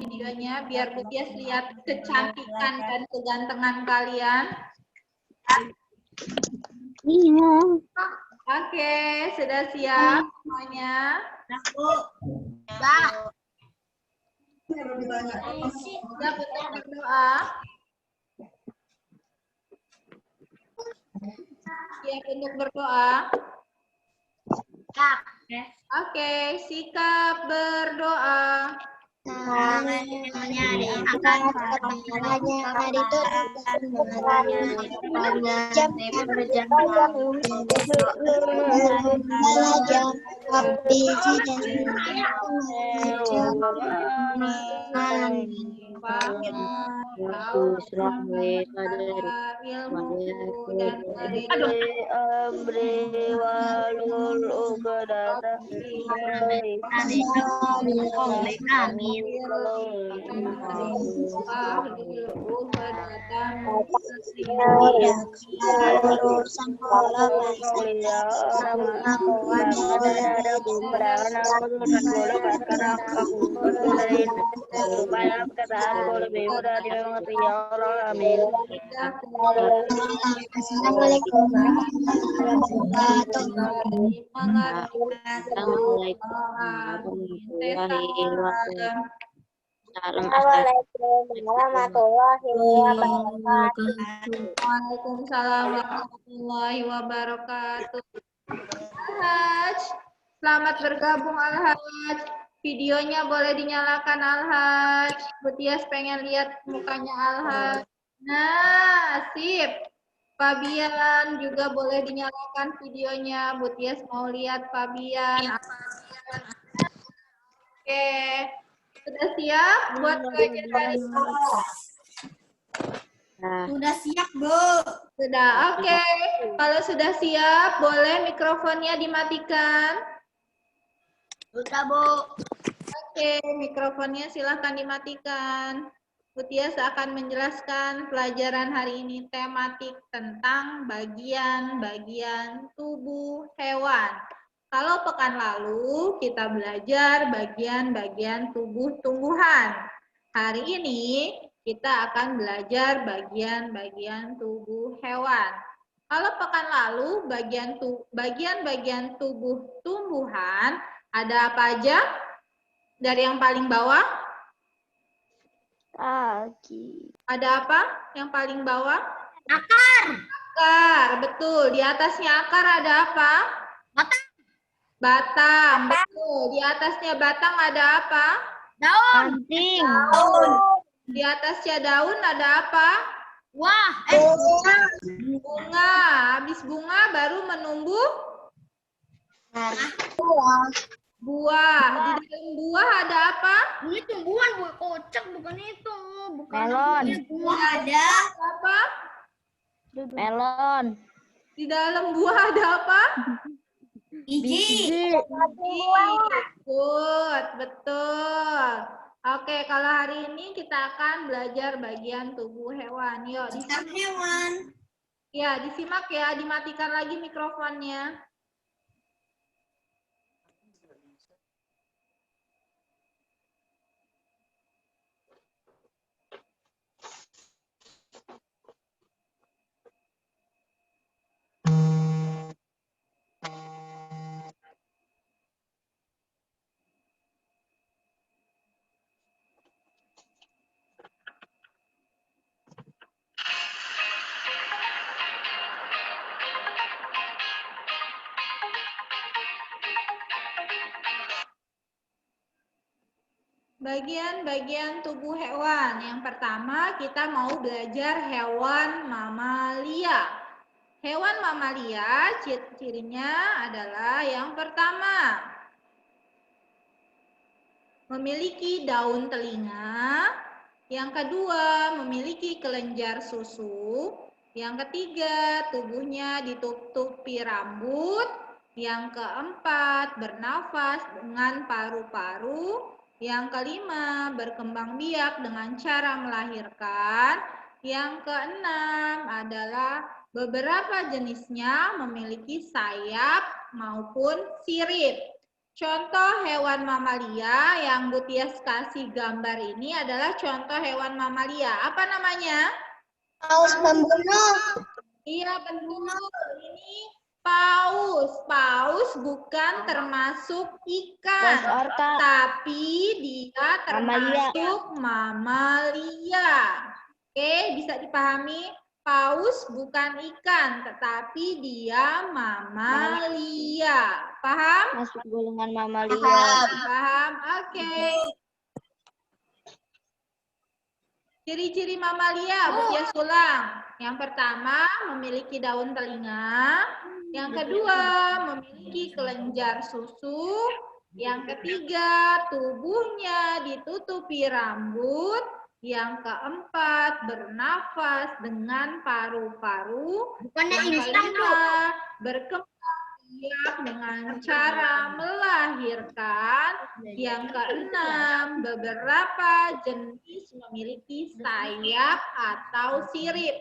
videonya biar Bu Tias lihat kecantikan dan kegantengan kalian. Iya. Oke, sudah siap semuanya? Siap untuk berdoa? Siap untuk berdoa? Oke, sikap berdoa. Assalamualaikum warahmatullahi wabarakatuh. Waalaikumsalam warahmatullahi wabarakatuh. Al-Haj, selamat bergabung Al-Haj. Videonya boleh dinyalakan Al-Haj. Bu Tias pengen lihat mukanya Al-Haj. Nah, sip. Fabian juga boleh dinyalakan videonya. Bu Tias mau lihat Fabian. Oke. Sudah siap buat belajar hari ini? Sudah siap, Bu. Sudah, oke. Kalau sudah siap, boleh mikrofonnya dimatikan. Sudah, Bu. Oke, mikrofonnya silahkan dimatikan. Bu Tias akan menjelaskan pelajaran hari ini tematik tentang bagian-bagian tubuh hewan. Kalau pekan lalu kita belajar bagian-bagian tubuh tumbuhan. Hari ini kita akan belajar bagian-bagian tubuh hewan. Kalau pekan lalu bagian-bagian tubuh tumbuhan ada apa aja? Dari yang paling bawah? Kaki. Ada apa yang paling bawah? Akar. Akar, betul. Di atasnya akar ada apa? Batang. Batang, betul. Di atasnya batang ada apa? Daun. Daun. Di atasnya daun ada apa? Wah. Bunga. Habis bunga baru menumbuh buah. Di dalam buah ada apa? Ini tumbuhan, buah kocak, bukan itu. Bukan melon. Buah ada. Apa? Melon. Di dalam buah ada apa? Biji. Good, betul. Oke, kalau hari ini kita akan belajar bagian tubuh hewan. Yuk, Tentang hewan. ya, disimak ya, dimatikan lagi mikrofonnya. Bagian-bagian tubuh hewan. Yang pertama kita mau belajar hewan mamalia. Hewan mamalia ciri-cirinya adalah yang pertama, memiliki daun telinga. Yang kedua, memiliki kelenjar susu. Yang ketiga, tubuhnya ditutupi rambut. Yang keempat, bernafas dengan paru-paru. Yang kelima, berkembang biak dengan cara melahirkan. Yang keenam adalah beberapa jenisnya memiliki sayap maupun sirip. Contoh hewan mamalia yang Bu Tias kasih gambar ini adalah contoh hewan mamalia. Apa namanya? Paus pembunuh. Iya, betul. Ini paus. Paus bukan termasuk ikan, tapi dia termasuk mamalia. Oke, bisa dipahami? Paus bukan ikan, tetapi dia mamalia. Paham? Masuk golongan mamalia. Paham? Oke. Ciri-ciri mamalia, Bu Tias ulang. Yang pertama, memiliki daun telinga. Yang kedua, memiliki kelenjar susu. Yang ketiga, tubuhnya ditutupi rambut. Yang keempat, bernafas dengan paru-paru. Bukannya Yang instan tuh. kelima, berkembang biak dengan cara melahirkan. Yang keenam, beberapa jenis memiliki sayap atau sirip.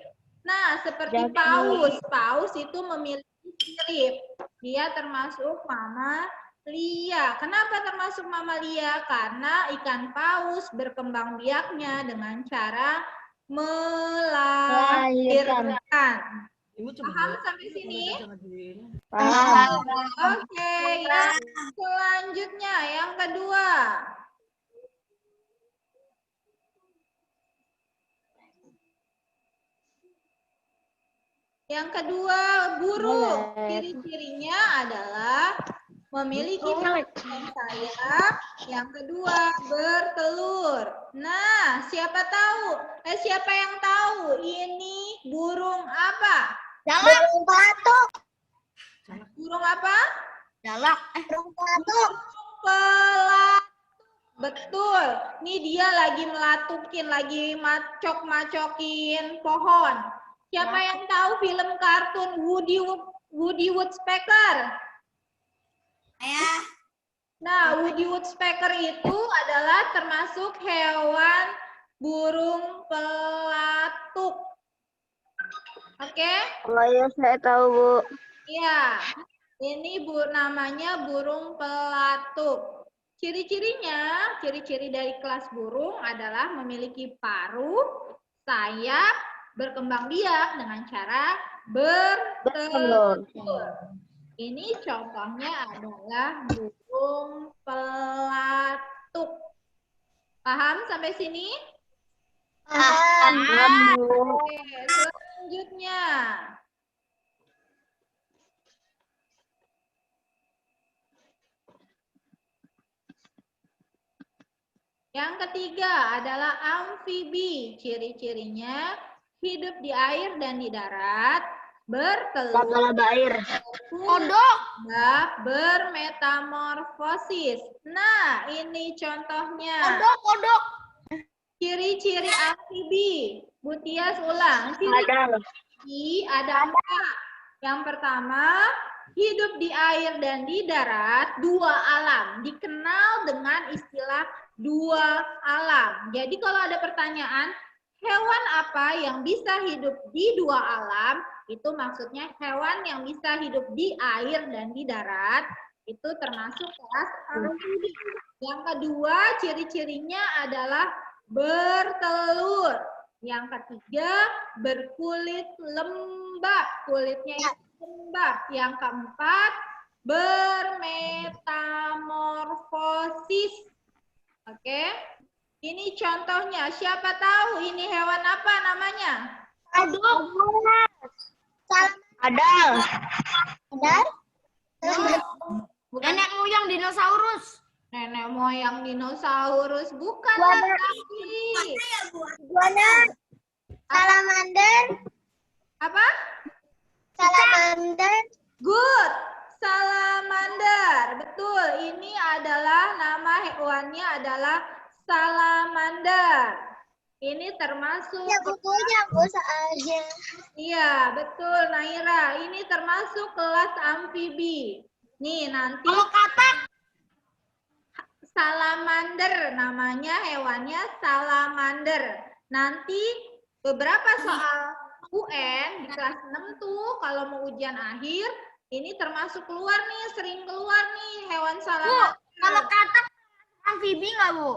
Nah, seperti paus. Paus itu memiliki sirip. Dia termasuk mamalia. Kenapa termasuk mamalia? Karena ikan paus berkembang biaknya dengan cara melahirkan. Paham sampai sini? Paham. Oke, yang selanjutnya, yang kedua. Yang kedua, burung. Ciri-cirinya adalah memiliki sayap. Yang kedua, bertelur. Nah, siapa yang tahu ini burung apa? Burung pelatuk. Burung apa? Jalak. Burung pelatuk. Pelatuk. Betul. Ini dia lagi melatukin, lagi macok-macokin pohon. Siapa yang tahu film kartun Woody Woodpecker? Nah, Woody Woodpecker itu adalah termasuk hewan burung pelatuk. Oke? Oh ya, saya tahu, Bu. Iya. Ini namanya burung pelatuk. Ciri-ciri dari kelas burung adalah memiliki paruh, sayap, berkembang biak dengan cara bertelur. Ini contohnya adalah burung pelatuk. Paham sampai sini? Paham. Oke, selanjutnya. Yang ketiga adalah amfibi. Ciri-cirinya hidup di air dan di darat, bertelur, Laba-laba air. Kodok. bermetamorfosis. Nah, ini contohnya. Kodok. Ciri-ciri amfibi. Bu Tias ulang. Ciri ada 4. Yang pertama, hidup di air dan di darat, 2 alam. Dikenal dengan istilah 2 alam. Jadi kalau ada pertanyaan, hewan apa yang bisa hidup di 2 alam? Itu maksudnya hewan yang bisa hidup di air dan di darat, itu termasuk kelas amfibi. Yang kedua, ciri-cirinya adalah bertelur. Yang ketiga, berkulit lembab. Kulitnya itu lembab. Yang keempat, bermetamorfosis. Oke. Ini contohnya. Siapa tahu ini hewan apa namanya? Kodok. Adal. Nenek moyang dinosaurus. Nenek moyang dinosaurus. Bukan lagi. Iguana. Salamander. Apa? Salamander. Good. Salamander. Betul. Ini adalah nama hewannya adalah salamander. Ini termasuk. Ya bukunya Bu soalnya. Iya, betul Naira. Ini termasuk kelas amfibi. Nih, nanti Kalau katak. salamander namanya hewannya salamander. Nanti beberapa soal UN di kelas 6 tuh kalau mau ujian akhir Ini termasuk keluar nih, sering keluar nih hewan Bu, salamander. kalau katak amfibi nggak, Bu?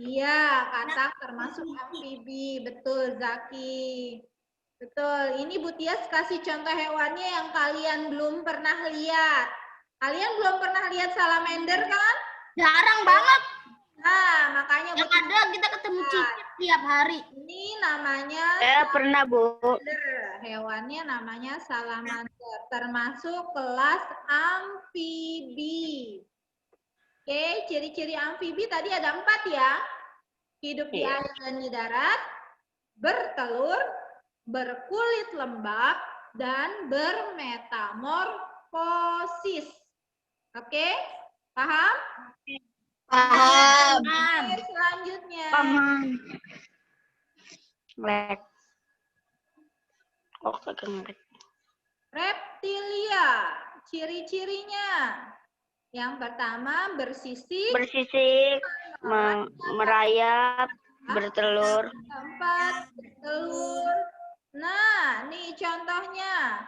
Iya, katak termasuk amfibi. Betul, Zaki. Betul. Ini Bu Tias kasih contoh hewannya yang kalian belum pernah lihat. Kalian belum pernah lihat salamander kan? Jarang banget. Nah, makanya Bu Yang ada kita ketemu cicit tiap hari. ini namanya Saya pernah, Bu. salamander. Hewannya namanya salamander, termasuk kelas amfibi. Oke, ciri-ciri amfibi tadi ada 4 ya. Hidup di Iya. air dan di darat, bertelur, berkulit lembab, dan bermetamorfosis. Oke, paham? Paham. Oke, selanjutnya. Paham. Lek. Oke, kemarin. Reptilia, ciri-cirinya. Yang pertama bersisik, Bersisik, merayap, bertelur. keempat bertelur. Nah, nih contohnya.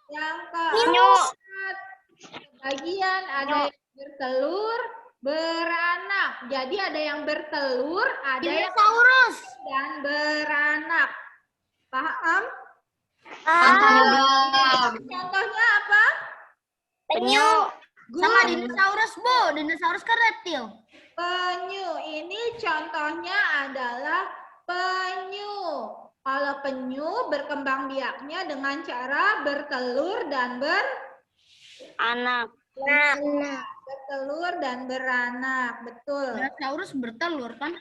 Yang Penyu. keempat, sebagian ada yang bertelur, beranak. Jadi ada yang bertelur, ada yang Dinosaurus. dan beranak. Paham? Paham. Contohnya apa? Penyu. Sama dinosaurus, Bu. Dinosaurus kan reptil. Penyu. Ini contohnya adalah penyu. Kalau penyu berkembang biaknya dengan cara bertelur dan Anak. bertelur dan beranak. Betul. Dinosaurus bertelur kan?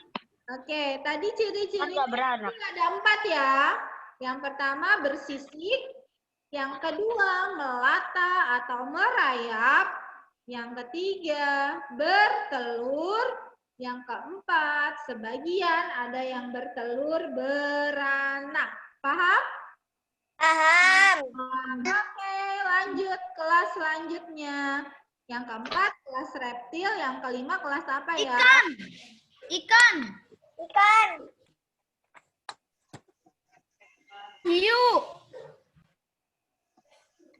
Oke, tadi ciri-ciri Nggak beranak. ada 4 ya. Yang pertama bersisik, yang kedua melata atau merayap, yang ketiga bertelur, yang keempat sebagian ada yang bertelur beranak. Paham? Paham. Oke, lanjut kelas selanjutnya. Yang keempat kelas reptil, yang kelima kelas apa ya? Ikan. Hiu.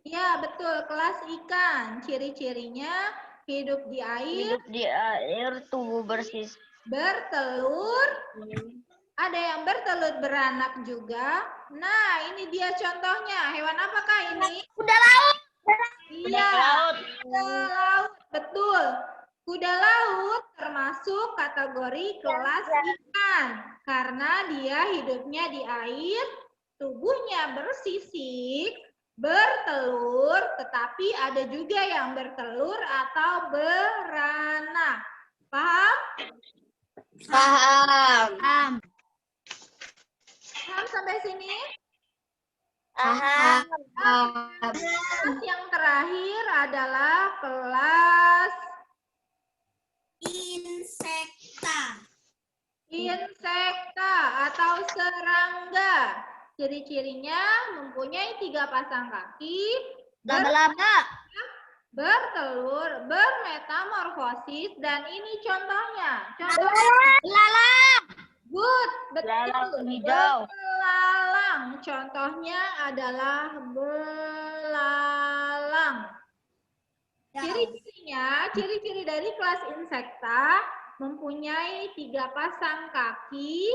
Ya, betul. Kelas ikan. Ciri-cirinya hidup di air, Hidup di air, tubuh bersisik. bertelur, ada yang bertelur beranak juga. Nah, ini dia contohnya. Hewan apakah ini? Kuda laut. Iya, kuda laut. Betul. Kuda laut termasuk kategori kelas ikan. Karena dia hidupnya di air, tubuhnya bersisik, bertelur, tetapi ada juga yang bertelur atau beranak. Paham? Paham. Paham sampai sini? Paham. Kelas yang terakhir adalah kelas insekta atau serangga. Ciri-cirinya mempunyai 3 pasang kaki, Laba-laba. bertelur, bermetamorfosis, dan ini contohnya. Contoh Belalang. good, Belalang betul. hijau. Belalang. Contohnya adalah belalang. Ciri-ciri dari kelas insekta mempunyai 3 pasang kaki,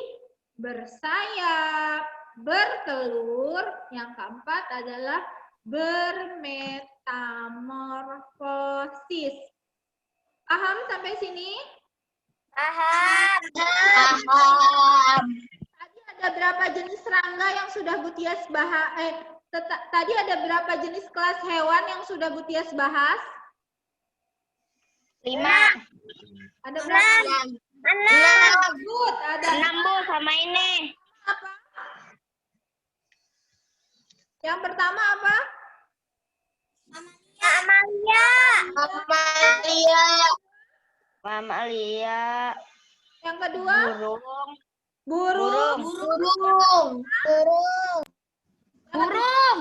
bersayap, bertelur, yang keempat adalah bermetamorfosis. Paham sampai sini? Paham. Tadi ada berapa jenis serangga yang sudah Bu Tias bahas? Tadi ada berapa jenis kelas hewan yang sudah Bu Tias bahas? 5. Ada berapa? 6. Good, ada 6, Bu, sama ini. apa? Yang pertama apa? Mamalia. Yang kedua? Burung. Burung. Burung.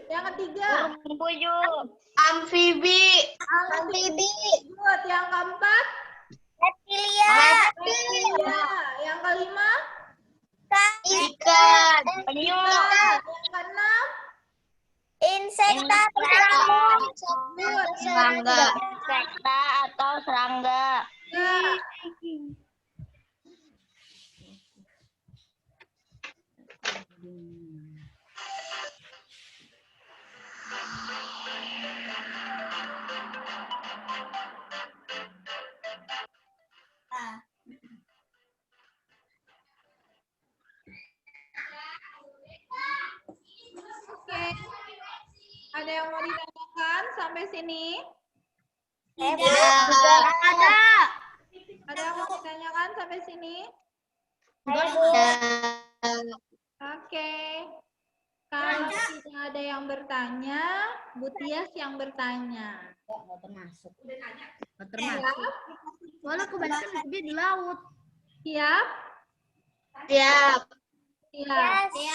Yang ketiga? Burung puyuh. Amfibi. Good. Yang keempat? Reptilia. Yang kelima? Ikan. Penyu. Yang keenam? Insek. Insekta atau serangga? Serangga. Insekta atau serangga? Ya. Oke. Ada yang mau ditanyakan sampai sini? Ada. Ada yang mau ditanyakan sampai sini? Oke. Kalau tidak ada yang bertanya, Bu Tias yang bertanya. Termasuk. Siap? Soalnya kebanyakan dia di laut. Siap? Siap. Siap. Oke.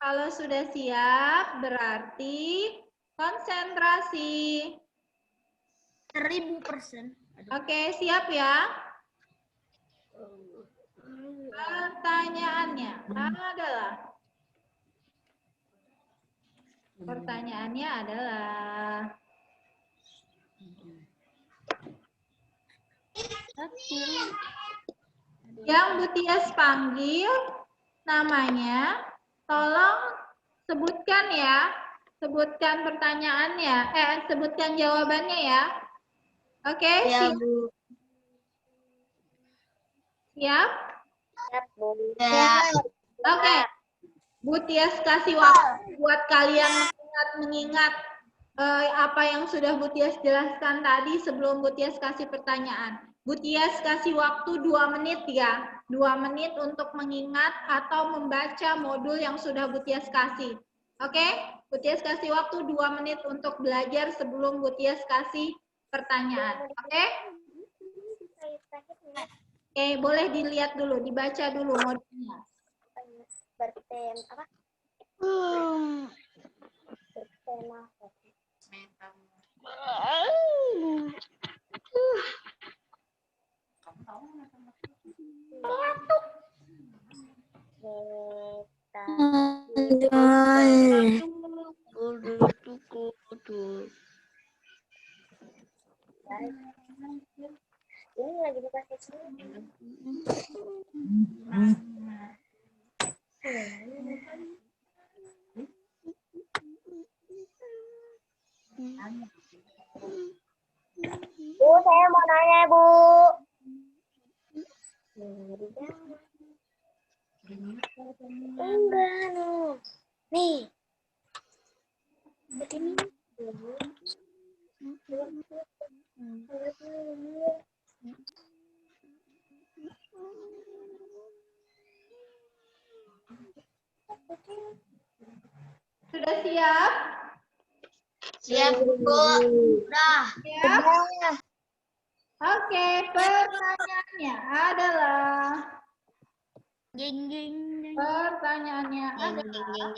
Kalau sudah siap, berarti konsentrasi. 1000%. Oke, siap ya? Pertanyaannya adalah yang Bu Tias panggil namanya, tolong sebutkan ya. Sebutkan pertanyaannya, sebutkan jawabannya ya. Oke, Ya, siap? Bu. Siap? Siap, Bu. Siap. Oke. Bu Tias kasih waktu buat kalian mengingat apa yang sudah Bu Tias jelaskan tadi sebelum Bu Tias kasih pertanyaan. Bu Tias kasih waktu 2 menit ya. 2 menit untuk mengingat atau membaca modul yang sudah Bu Tias kasih. Oke? Bu Tias kasih waktu 2 menit untuk belajar sebelum Bu Tias kasih pertanyaan. Oke? Oke, boleh dilihat dulu, dibaca dulu modulnya. Bertema apa? Bertema ini lagi dikasih semua. Bu, saya mau nanya, Bu. Enggak, no. Nih. Begini. Sudah siap? Siap, Bu. Udah. Siap? Oke, pertanyaannya adalah Jeng jeng jeng. pertanyaannya adalah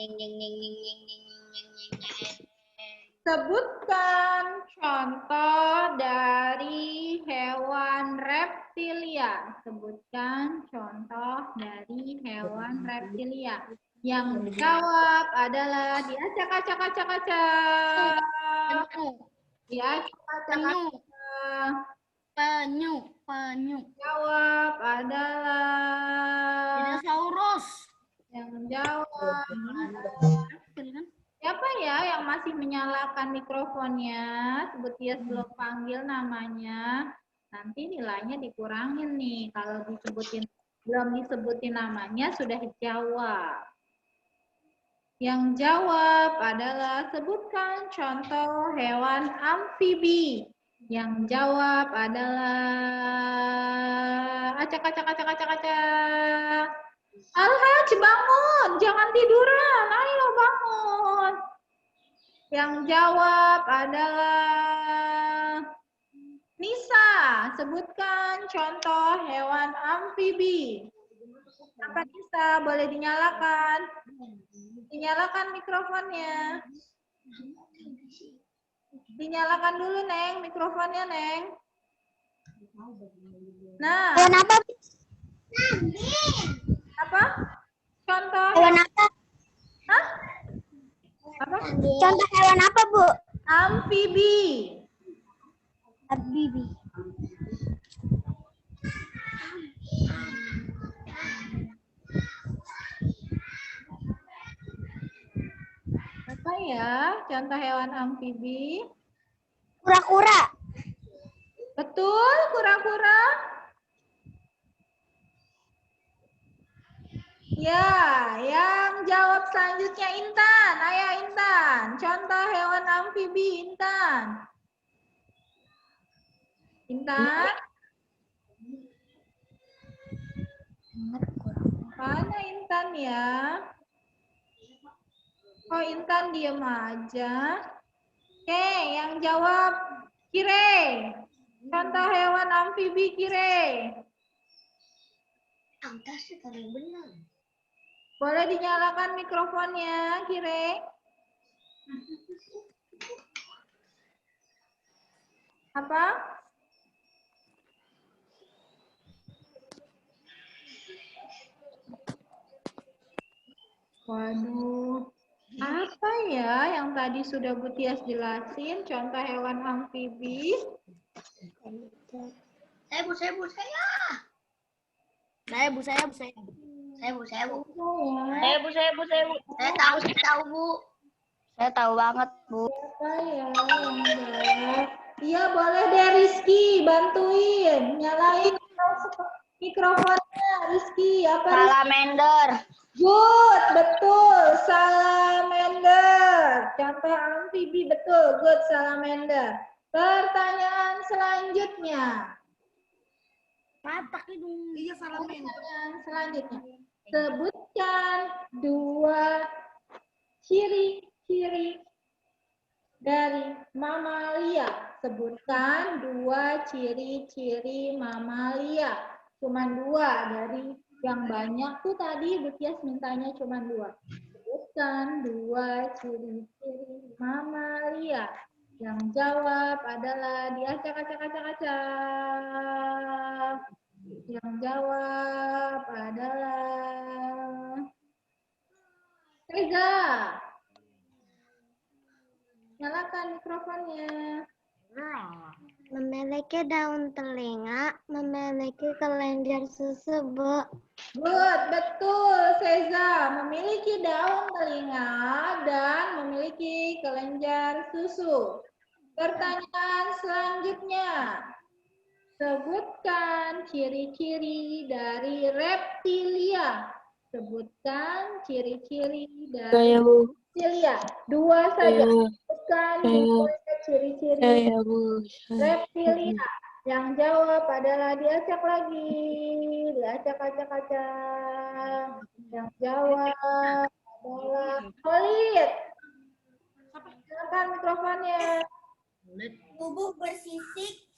sebutkan contoh dari hewan reptilia. Sebutkan contoh dari hewan reptilia. Yang jawab adalah diacak-acak-acak-acak. Diacak-acak-acak. Penyu. Penyu. Jawab adalah Dinosaurus. yang menjawab siapa ya yang masih menyalakan mikrofonnya? Bu Tias belum panggil namanya. Nanti nilainya dikurangin nih kalau belum disebutin namanya sudah dijawab. Yang jawab adalah sebutkan contoh hewan amfibi. Yang jawab adalah acak-acak-acak-acak-acak. Al-Haj, bangun, jangan tiduran, ayo bangun. Yang jawab adalah Nisa, sebutkan contoh hewan amfibi. Apa Nisa, boleh dinyalakan? Dinyalakan mikrofonnya. Dinyalakan dulu, Neng, mikrofonnya, Neng. Nah. Kenapa? Apa? Contoh. Kenapa? Hah? Apa? Contoh hewan apa, Bu? Amfibi. Amfibi. Apa ya contoh hewan amfibi? Kura-kura. Betul, kura-kura. Ya, yang jawab selanjutnya Intan. Ayo Intan, contoh hewan amfibi Intan. Intan, mana Intan ya? Oh Intan diem aja. Oke, yang jawab Kire. Contoh hewan amfibi Kire. Angka sih kalau benar. Boleh dinyalakan mikrofonnya, Kire. Apa? Waduh. Apa ya yang tadi sudah Bu Tias jelasin? Contoh hewan amfibi. Saya, Bu. Saya, Bu. Saya, Bu. Saya, Bu. Apa ya? Saya tahu, Bu. Saya tahu banget, Bu. Apa ya yang jawab? Iya boleh deh Rizky, bantuin. Nyalain mikrofonnya Rizky. Apa Rizky? Salamander. Good, betul. Salamander. Contoh amfibi betul. Good, salamander. Pertanyaan selanjutnya. Patak itu. Iya, salamander. Pertanyaan selanjutnya. Sebutkan dua ciri-ciri dari mamalia. Sebutkan dua ciri-ciri mamalia. Cuman dua dari yang banyak tuh tadi Bu Tias mintanya cuman dua. Sebutkan dua ciri-ciri mamalia. Yang jawab adalah diacak-acak-acak-acak. Yang jawab adalah Reza. Nyalakan mikrofonnya. Memiliki daun telinga, memiliki kelenjar susu, Bu. Good, betul Seza. Memiliki daun telinga dan memiliki kelenjar susu. Pertanyaan selanjutnya. Sebutkan ciri-ciri dari reptilia. Sebutkan ciri-ciri dari reptilia. Dua saja. Sebutkan dua ciri-ciri reptilia. Yang jawab adalah diacak lagi. Diacak-acak-acak. Yang jawab adalah Khalid. Silakan mikrofonnya. Tubuh bersisik,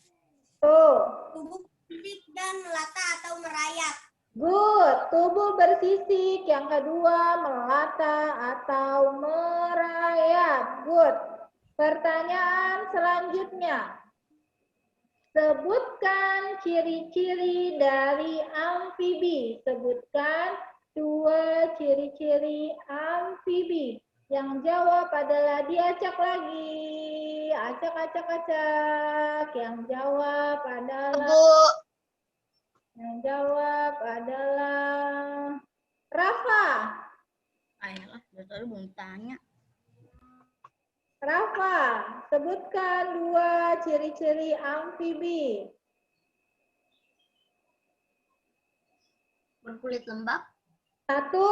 Tuh. tubuh bersisik dan melata atau merayap. Good. Tubuh bersisik. Yang kedua melata atau merayap. Good. Pertanyaan selanjutnya. Sebutkan ciri-ciri dari amfibi. Sebutkan dua ciri-ciri amfibi. Yang jawab adalah diacak lagi. Acak-acak-acak. Yang jawab adalah Rafa. Ayolah, dari tadi belum tanya. Rafa, sebutkan dua ciri-ciri amfibi. Berkulit lembab, Satu.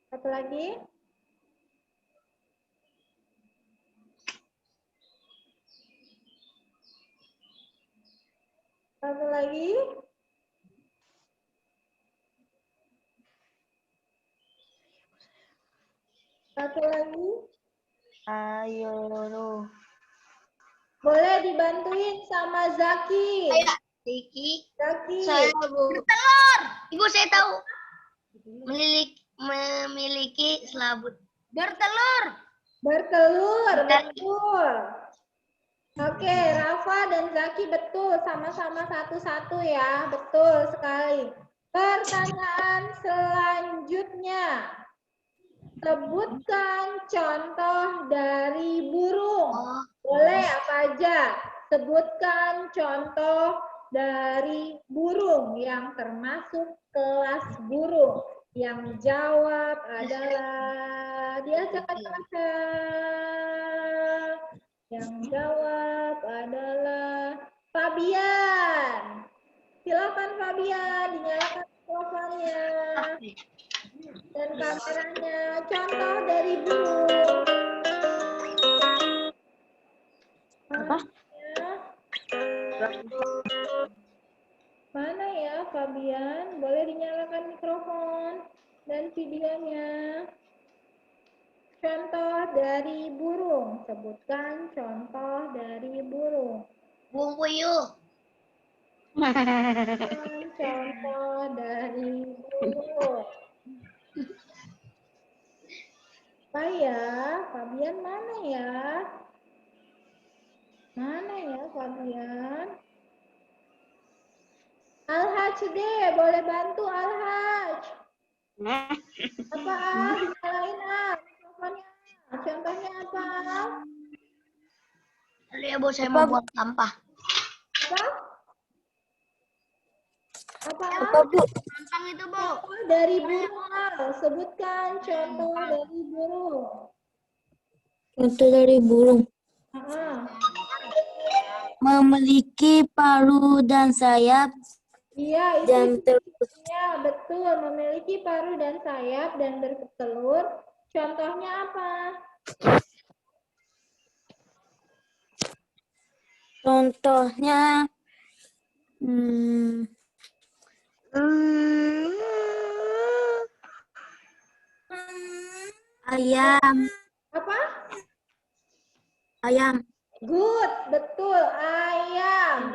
Satu lagi. Satu lagi. Satu lagi. ayo, Boleh dibantuin sama Zaki. Diki. Zaki. Saya, Bu. Bertelur. Ibu, saya tahu. Memiliki selaput. Bertelur. Bertelur, betul. Oke, Rafa dan Zaki betul. Sama-sama satu-satu ya. Betul sekali. Pertanyaan selanjutnya. Sebutkan contoh dari burung. Boleh apa aja? Sebutkan contoh dari burung yang termasuk kelas burung. Yang jawab adalah diajak Yang jawab adalah Fabian. Silakan Fabian, dinyalakan mikrofonnya dan kameranya. Contoh dari burung. Apa? Mana ya Fabian? Boleh dinyalakan mikrofon dan videonya. Contoh dari burung. Sebutkan contoh dari burung. Burung puyuh. Contoh dari burung. Apa ya? Fabian mana ya? Mana ya Fabian? Al-Haj deh, boleh bantu Al-Haj. Apa dinyalain mikrofonnya. Contohnya apa? Ya, Bu, saya mau buang sampah. Apa? Apa? Bu? Gampang itu, Bu. Contoh dari burung. Sebutkan contoh dari burung. Contoh dari burung. Memiliki paruh dan sayap. Iya, Dan itu ya, betul. Memiliki paruh dan sayap dan bertelur. Contohnya apa? Contohnya ayam. Apa? Ayam. Good, betul. Ayam.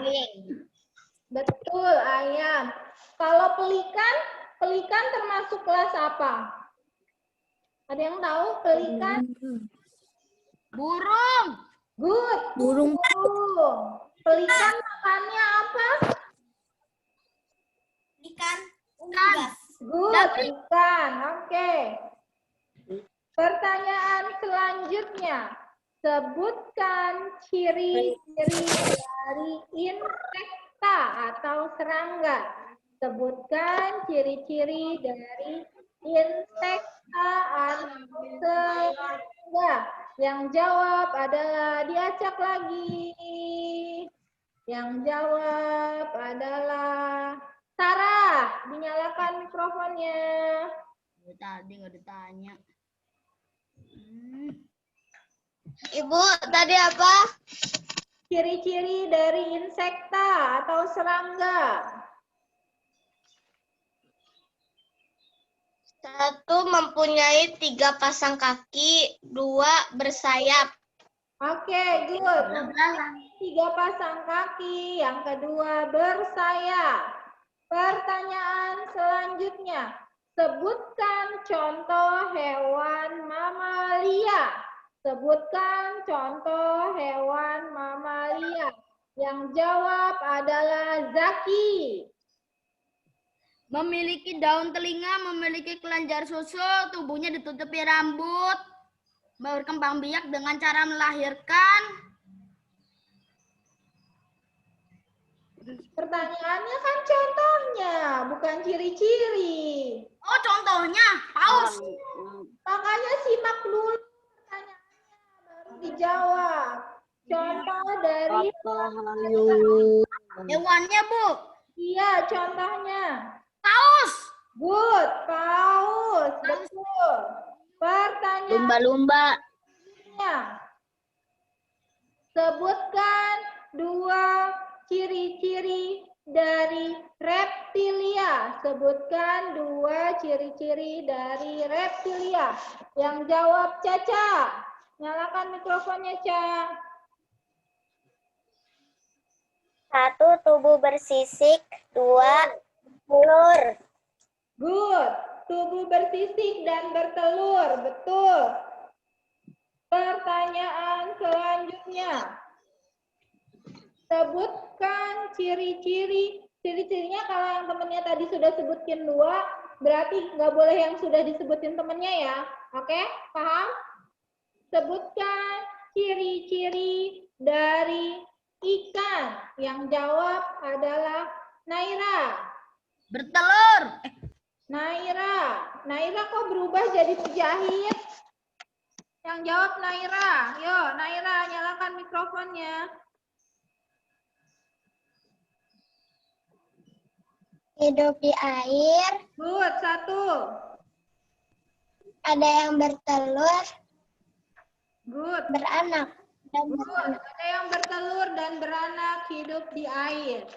Betul, ayam. Kalau pelikan, pelikan termasuk kelas apa? Ada yang tahu pelikan? Burung. Good. Burung. Burung. Pelikan makannya apa? Ikan. Good, ikan. Oke. Pertanyaan selanjutnya. Sebutkan ciri-ciri dari insekta atau serangga. Sebutkan ciri-ciri dari insekta atau serangga. Yang jawab adalah diacak lagi. Yang jawab adalah Sarah. Dinyalakan mikrofonnya. Tadi nggak ditanya. Ibu, tadi apa? Ciri-ciri dari insekta atau serangga. 1, mempunyai 3 pasang kaki, 2, bersayap. Oke, good. 3 pasang kaki, yang kedua bersayap. Pertanyaan selanjutnya. Sebutkan contoh hewan mamalia. Sebutkan contoh hewan mamalia. Yang jawab adalah Zaki. Memiliki daun telinga, memiliki kelenjar susu, tubuhnya ditutupi rambut, berkembang biak dengan cara melahirkan. Pertanyaannya kan contohnya, bukan ciri-ciri. Oh, contohnya paus. Makanya simak dulu pertanyaannya, baru dijawab. Contoh dari Hewannya, Bu. iya, contohnya. Paus. Good, paus. Betul. Pertanyaannya, Lumba-lumba. sebutkan 2 ciri-ciri dari reptilia. Sebutkan 2 ciri-ciri dari reptilia. Yang jawab Caca. Nyalakan mikrofonnya, Ca. 1, tubuh bersisik. 2, telur. Good. Tubuh bersisik dan bertelur. Betul. Pertanyaan selanjutnya. Sebutkan ciri-ciri Ciri-cirinya kalau yang temennya tadi sudah sebutin 2, berarti nggak boleh yang sudah disebutin temennya ya. Oke, paham? Sebutkan ciri-ciri dari ikan. Yang jawab adalah Naira. Bertelur. Naira kok berubah jadi Mujahid? Yang jawab Naira. Yo, Naira, nyalakan mikrofonnya. Hidup di air. Good, 1. Ada yang bertelur, Good. beranak. Dan Good. beranak. Ada yang bertelur dan beranak hidup di air.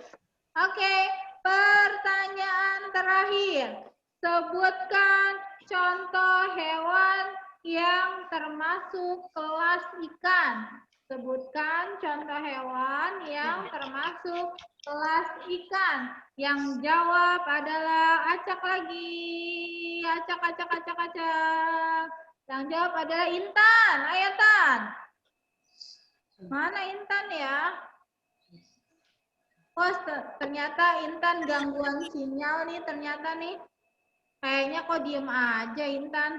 Oke, pertanyaan terakhir. Sebutkan contoh hewan yang termasuk kelas ikan. Sebutkan contoh hewan yang termasuk kelas ikan. Yang jawab adalah acak lagi. Acak. Yang jawab adalah Intan. Ayo, Tan. Mana Intan ya? Oh, ternyata Intan gangguan sinyal nih ternyata nih. Kayaknya kok diem aja Intan.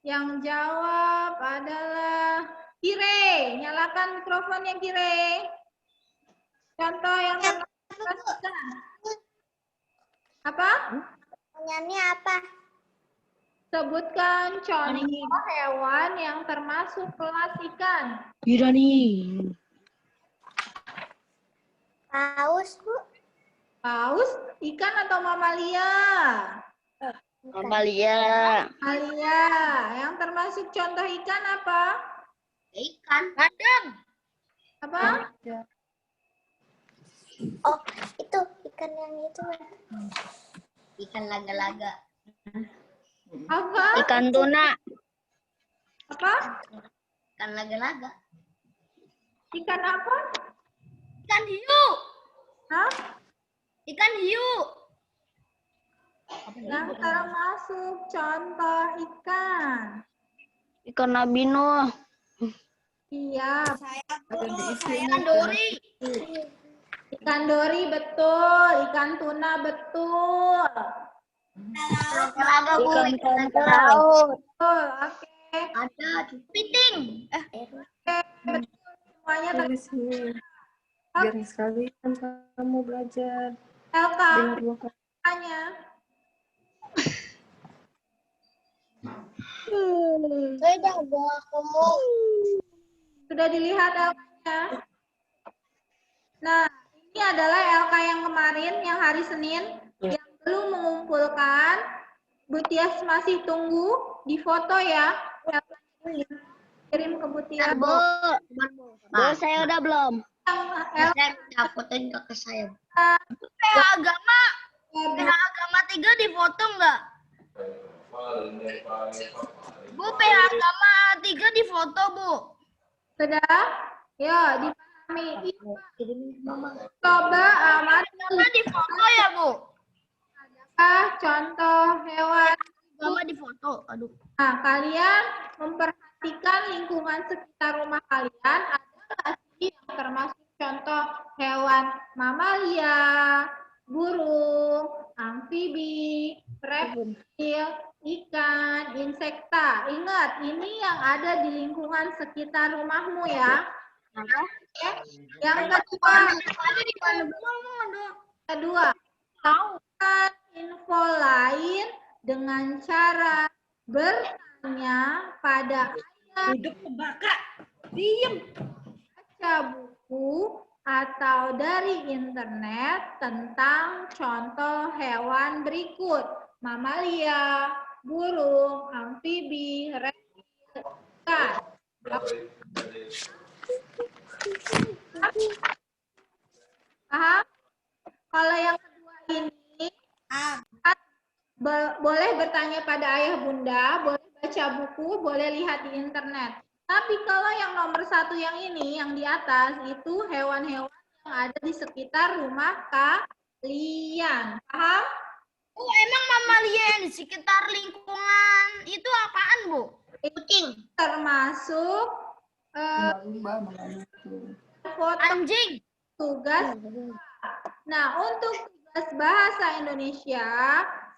Yang jawab adalah Kire. Nyalakan mikrofonnya Kire. Contoh yang termasuk apa? Pertanyaannya apa? Sebutkan contoh hewan yang termasuk kelas ikan. Paus, Bu. Paus, ikan atau mamalia? Mamalia. Mamalia. Yang termasuk contoh ikan apa? Ikan. Bandeng. Apa? Oh, itu ikan yang itu. Ikan laga-laga. Apa? Ikan tuna. Apa? Ikan laga-laga. Ikan apa? Ikan hiu. Hah? Ikan hiu. Yang termasuk contoh ikan. Ikan nabino. Iya. Ikan dori. Ikan dori betul. Ikan tuna betul. Laga-laga, Bu. Ikan laut. Betul. Oke. Ada kepiting. Betul. Semuanya tadi. Biar sekali kan kamu belajar. Elka. Dengar 2 kali. Tanya. Sudah, Bu, aku. Sudah dilihat LK-nya? Nah, ini adalah LK yang kemarin, yang hari Senin, yang belum mengumpulkan. Bu Tias masih tunggu di foto ya. Kirim ke Bu Tias. Bu, saya udah belum. Yang Saya udah fotoin ke saya. PH agama. PH agama 3 di foto enggak? Bu, PH agama 3 di foto, Bu. sudah? Ya, dipahami. Coba amati. Agama di foto ya, Bu? Contoh hewan. Agama di foto. Aduh. Nah, kalian memperhatikan lingkungan sekitar rumah kalian. Ada nggak sih yang termasuk contoh hewan mamalia, burung, amfibi, reptil, ikan, insekta. Ingat, ini yang ada di lingkungan sekitar rumahmu ya. Oke. Yang kedua, tahukan info lain dengan cara bertanya pada ayah, baca buku, atau dari internet tentang contoh hewan berikut. Mamalia, burung, amfibi, reptil, ikan. Paham? Kalau yang kedua ini, boleh bertanya pada ayah bunda, boleh baca buku, boleh lihat di internet. Tapi kalau yang nomor 1 yang ini, yang di atas, itu hewan-hewan yang ada di sekitar rumah kalian. Paham? Oh, emang mamalia yang di sekitar lingkungan itu apaan, Bu? Kucing. Termasuk foto Anjing. tugas. Nah, untuk bahasa Indonesia,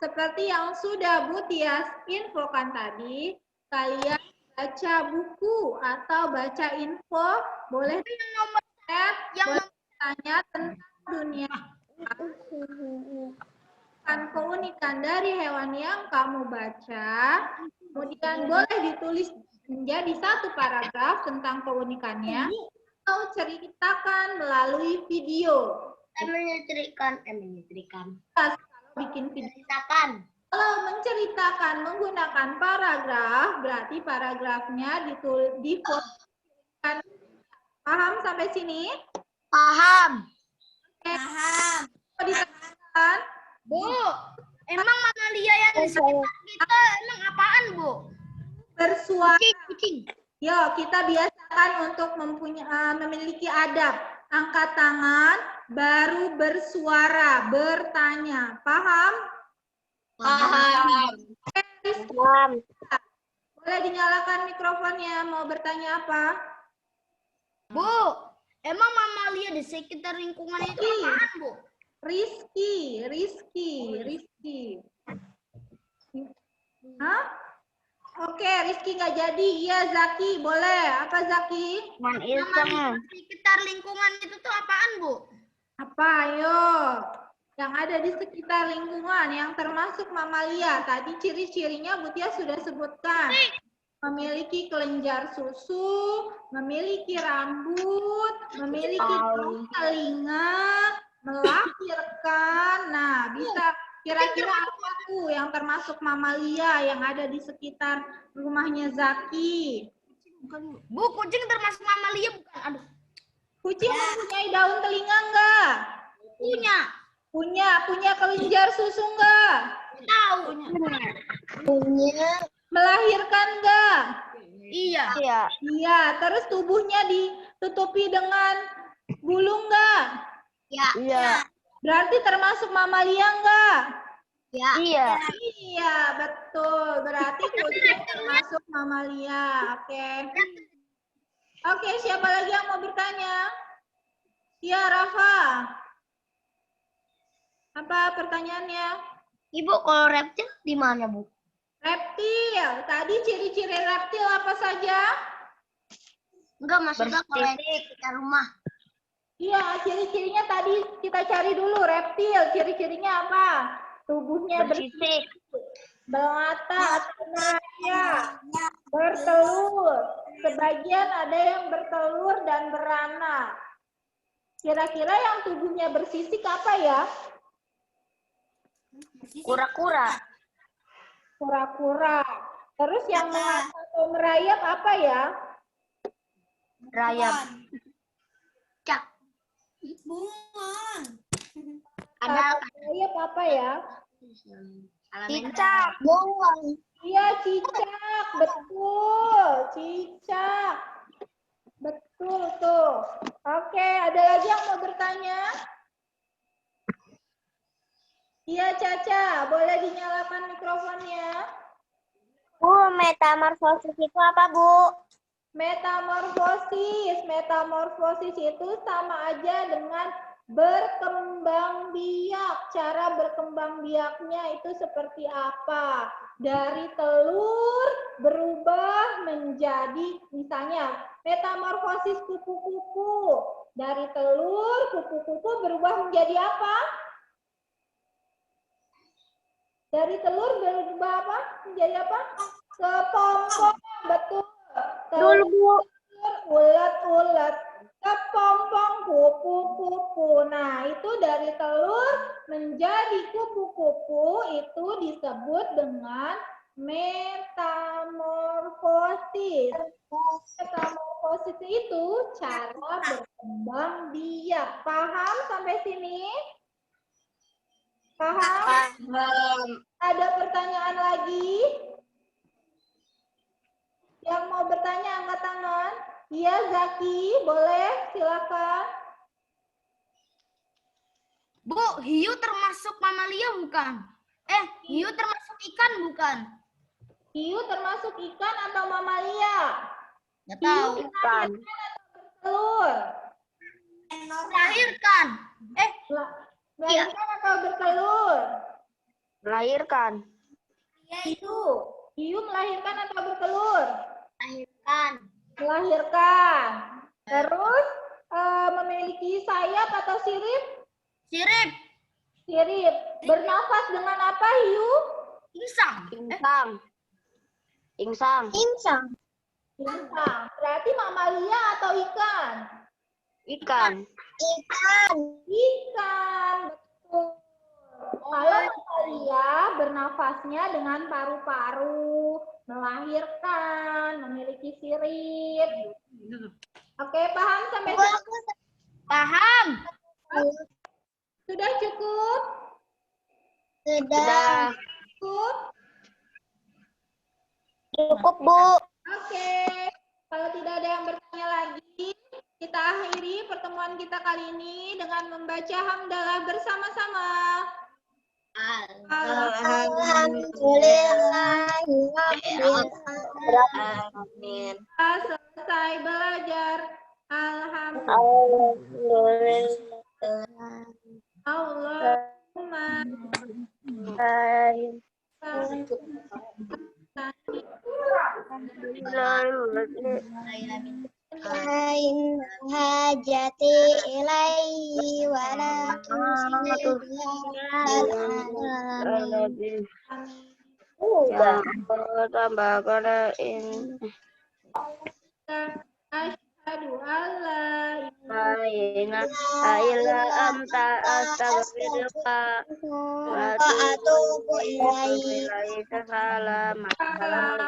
seperti yang sudah Bu Tias infokan tadi, kalian baca buku atau baca info, boleh tanya tentang dunia keunikan dari hewan yang kamu baca, kemudian boleh ditulis menjadi satu paragraf tentang keunikannya, atau ceritakan melalui video. menyetrikakan. Bikin video. Ceritakan. Kalau menceritakan menggunakan paragraf, berarti paragrafnya difotokan. Paham sampai sini? Paham. Oke. Paham. Mau ditanyakan? Bu, emang mamalia yang di sekitar kita emang apaan, Bu? Bersuara. Kucing. Yo, kita biasakan untuk memiliki adab. Angkat tangan, baru bersuara, bertanya. Paham? Paham. Boleh dinyalakan mikrofonnya, mau bertanya apa? Bu, emang mamalia di sekitar lingkungan itu apaan, Bu? Rizky. Hah? Oke, Rizky nggak jadi. Iya, Zaki. Boleh. Apa, Zaki? Mamalia di sekitar lingkungan itu tuh apaan, Bu? Apa, ayo? Yang ada di sekitar lingkungan, yang termasuk mamalia. Tadi ciri-cirinya Bu Tia sudah sebutkan. Memiliki kelenjar susu, memiliki rambut, memiliki telinga, melahirkan. Nah, bisa kira-kira apa tuh yang termasuk mamalia yang ada di sekitar rumahnya Zaki? Bu, kucing termasuk mamalia bukan? Aduh. Kucing mempunyai daun telinga enggak? Punya kelenjar susu enggak? Tahu. Melahirkan enggak? Iya. Iya, terus tubuhnya ditutupi dengan bulu enggak? Iya. Berarti termasuk mamalia enggak? Iya. Iya, betul. Berarti kucing termasuk mamalia. Oke, siapa lagi yang mau bertanya? Iya, Rafa. Apa pertanyaannya? Ibu, kalau reptil di mana, Bu? Reptil. Tadi ciri-ciri reptil apa saja? Enggak, maksudnya kalau di sekitar rumah. Iya, ciri-cirinya tadi kita cari dulu. Reptil, ciri-cirinya apa? Tubuhnya bersisik, belata atau merayap, bertelur. Sebagian ada yang bertelur dan beranak. Kira-kira yang tubuhnya bersisik apa ya? Kura-kura. Kura-kura. Terus yang melata atau merayap apa ya? Rayap. Cak. Ada Merayap apa ya? cicak. Bunglon. Iya, cicak. Betul. Cicak. Betul tuh. Oke, ada lagi yang mau bertanya? Iya, Caca. Boleh dinyalakan mikrofonnya? Bu, metamorfosis itu apa, Bu? Metamorfosis itu sama aja dengan berkembang biak. Cara berkembang biaknya itu seperti apa? Dari telur berubah menjadi, misalnya, metamorfosis kupu-kupu. Dari telur, kupu-kupu berubah menjadi apa? Dari telur berubah apa? Menjadi apa? Kepompong. Betul. Dulu, Bu. Ulet-ulet. Kepompong kupu-kupu. Nah, itu dari telur menjadi kupu-kupu itu disebut dengan metamorfosis. Metamorfosis itu cara berkembang biak. Paham sampai sini? Paham? Ada pertanyaan lagi? Yang mau bertanya angkat tangan. Iya, Zaki, boleh? Silakan. Bu, hiu termasuk mamalia bukan? Hiu termasuk ikan bukan? Hiu termasuk ikan atau mamalia? Nggak tahu. Bukan. Telur. Melahirkan. Melahirkan atau atau bertelur? Melahirkan. Hiu melahirkan atau bertelur? Melahirkan. Melahirkan. Terus memiliki sayap atau sirip? Sirip. Sirip. Bernafas dengan apa hiu? Insang. Insang. Insang. Insang. Berarti mamalia atau ikan? Ikan. Ikan. Betul. Kalau mamalia bernafasnya dengan paru-paru, melahirkan, memiliki sirip. Oke, paham sampai sini? Paham. Sudah cukup? Sudah. Cukup? Cukup, Bu. Oke. Kalau tidak ada yang bertanya lagi, kita akhiri pertemuan kita kali ini dengan membaca hamdalah bersama-sama. Amin. Selesai belajar. Alhamdulillah. Allahumma hajati ilaihi walakin ya tambah pada ini asyhadu alla ilaha anta astaghfiruka wa atubu ilaika.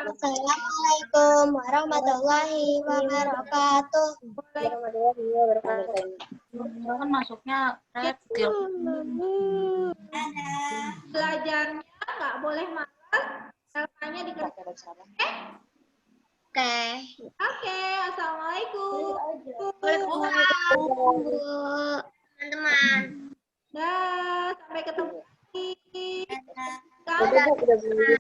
Assalamualaikum warahmatullahi wabarakatuh. Kan masuknya belajarnya nggak boleh malas, caranya dikerjakan. Oke, assalamualaikum. Teman-teman. Dah, sampai ketemu lagi. Udah, Bu.